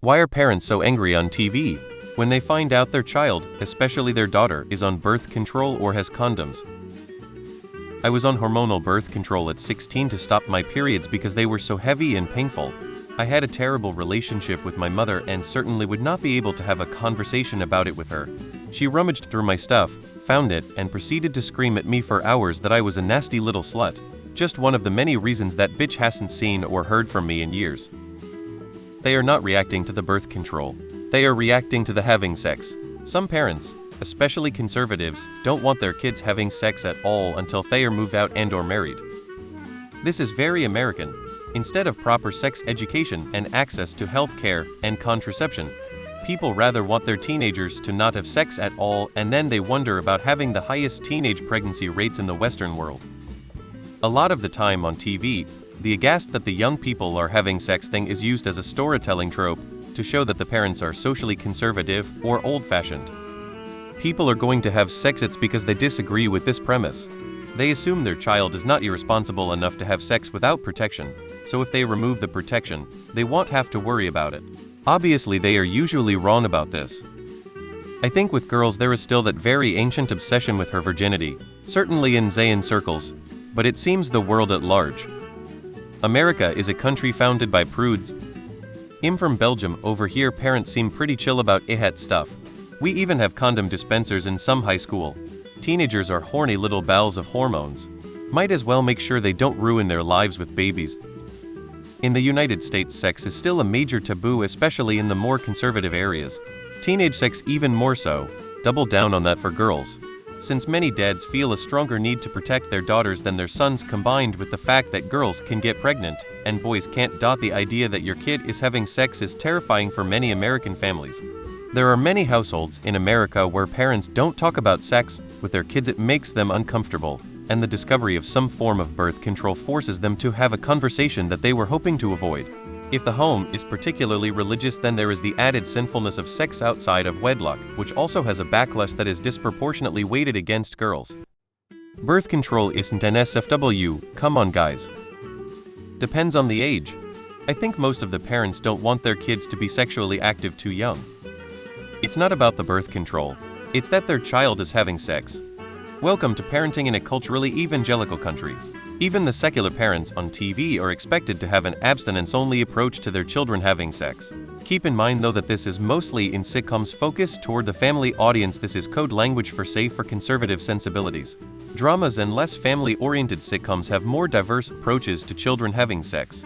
Why are parents so angry on TV when they find out their child, especially their daughter, is on birth control or has condoms? I was on hormonal birth control at 16 to stop my periods because they were so heavy and painful. I had a terrible relationship with my mother and certainly would not be able to have a conversation about it with her. She rummaged through my stuff, found it, and proceeded to scream at me for hours that I was a nasty little slut. Just one of the many reasons that bitch hasn't seen or heard from me in years. They are not reacting to the birth control. They are reacting to the having sex. Some parents, especially conservatives, don't want their kids having sex at all until they are moved out and/or married. This is very American. Instead of proper sex education and access to health care and contraception, people rather want their teenagers to not have sex at all, and then they wonder about having the highest teenage pregnancy rates in the Western world. A lot of the time on TV, the aghast that the young people are having sex thing is used as a storytelling trope to show that the parents are socially conservative or old-fashioned. People are going to have sex it's because they disagree with this premise. They assume their child is not irresponsible enough to have sex without protection, so if they remove the protection, they won't have to worry about it. Obviously they are usually wrong about this. I think with girls there is still that very ancient obsession with her virginity, certainly in Zayn circles, but it seems the world at large. America is a country founded by prudes. I'm from Belgium. Over here parents seem pretty chill about that stuff. We even have condom dispensers in some high school. Teenagers are horny little balls of hormones. Might as well make sure they don't ruin their lives with babies. In the United States, sex is still a major taboo, especially in the more conservative areas. Teenage sex even more so. Double down on that for girls. Since many dads feel a stronger need to protect their daughters than their sons, combined with the fact that girls can get pregnant and boys can't. The idea that your kid is having sex is terrifying for many American families. There are many households in America where parents don't talk about sex with their kids. It makes them uncomfortable, and the discovery of some form of birth control forces them to have a conversation that they were hoping to avoid. If the home is particularly religious, then there is the added sinfulness of sex outside of wedlock, which also has a backlash that is disproportionately weighted against girls. Birth control isn't an SFW, come on guys. Depends on the age. I think most of the parents don't want their kids to be sexually active too young. It's not about the birth control, it's that their child is having sex. Welcome to parenting in a culturally evangelical country. Even the secular parents on TV are expected to have an abstinence-only approach to their children having sex. Keep in mind though that this is mostly in sitcoms focused toward the family audience. This is code language for safe for conservative sensibilities. Dramas and less family-oriented sitcoms have more diverse approaches to children having sex.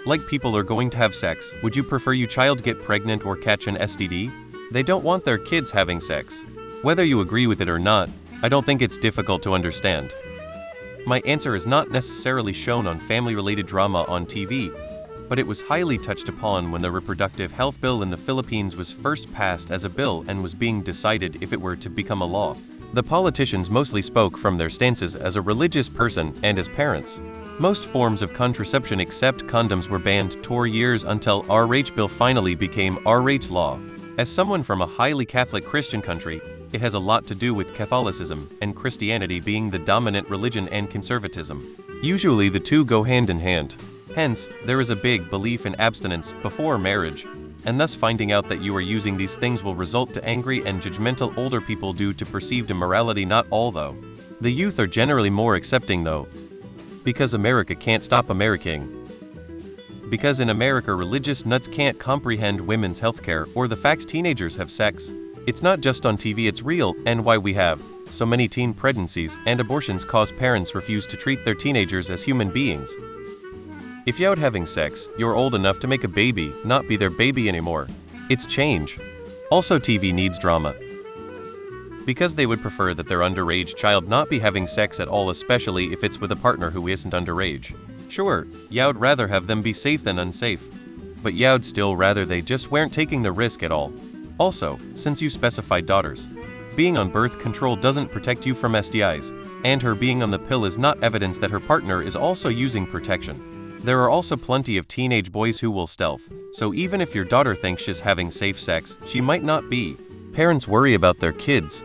Like people are going to have sex, would you prefer your child get pregnant or catch an STD? They don't want their kids having sex. Whether you agree with it or not, I don't think it's difficult to understand. My answer is not necessarily shown on family-related drama on TV, but it was highly touched upon when the reproductive health bill in the Philippines was first passed as a bill and was being decided if it were to become a law. The politicians mostly spoke from their stances as a religious person and as parents. Most forms of contraception except condoms were banned for years until RH bill finally became RH law. As someone from a highly Catholic Christian country, it has a lot to do with Catholicism and Christianity being the dominant religion and conservatism. Usually the two go hand in hand. Hence, there is a big belief in abstinence before marriage, and thus finding out that you are using these things will result to angry and judgmental older people due to perceived immorality. Not all though. The youth are generally more accepting though. Because America can't stop Americaing. Because in America religious nuts can't comprehend women's healthcare or the fact teenagers have sex. It's not just on TV, it's real, and why we have so many teen pregnancies and abortions cause parents refuse to treat their teenagers as human beings. If you're out having sex, you're old enough to make a baby, not be their baby anymore. It's change. Also TV needs drama. Because they would prefer that their underage child not be having sex at all, especially if it's with a partner who isn't underage. Sure, you'd rather have them be safe than unsafe, but you'd still rather they just weren't taking the risk at all. Also, since you specified daughters, being on birth control doesn't protect you from STIs, and her being on the pill is not evidence that her partner is also using protection. There are also plenty of teenage boys who will stealth, so even if your daughter thinks she's having safe sex, she might not be. Parents worry about their kids,